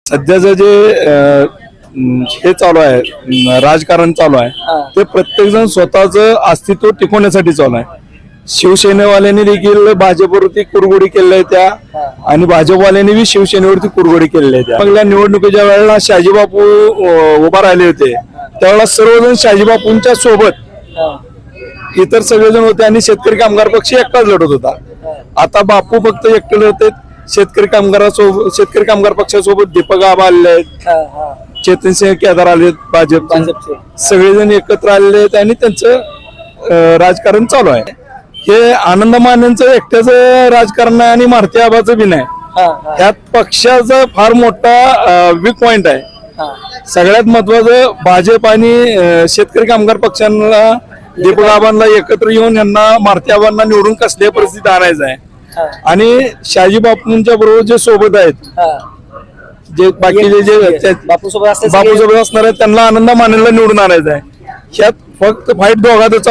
सध्याचं जे हे चालू आहे राजकारण चालू आहे ते प्रत्येक जण स्वतःचं अस्तित्व टिकवण्यासाठी चालू आहे. शिवसेनेवाल्यांनी देखील भाजपवरती कुरघोडी केलेल्या आहे त्या आणि भाजपवाल्यांनी बी शिवसेनेवरती कुरघोडी केलेल्या आहे त्या. पहिल्या निवडणुकीच्या वेळेला शहाजीबापू उभा राहिले होते त्यावेळेला सर्वजण शहाजीबापूंच्या सोबत इतर सगळेजण होते आणि शेतकरी कामगार पक्ष एकटाच लढत होता. आता बापू फक्त एकटे लढत शेतकरी कामगार पक्षासोबत दीपक आबा आलेले आहेत, चेतन सिंह केदार आले भाजप सगळेजण एकत्र आलेले आहेत आणि त्यांचं राजकारण चालू आहे. हे आनंद मानेंचं एकट्याचं राजकारण आहे आणि मारुती आबाचं बी नाही. ह्यात पक्षाचा फार मोठा वीक पॉइंट आहे. सगळ्यात महत्वाचं भाजप आणि शेतकरी कामगार पक्षांना दीपक आबांना एकत्र येऊन यांना मारुती आबांना निवडून कसल्या परिस्थितीत आणायचं आहे आणि शहाजी बापूंच्या बरोबर जे सोबत आहेत जे बाकीचे जे बापू सोबत असणार आहेत त्यांना आनंद मानेला निवडून आणायचं आहे. ह्यात फक्त फाईट दोघातच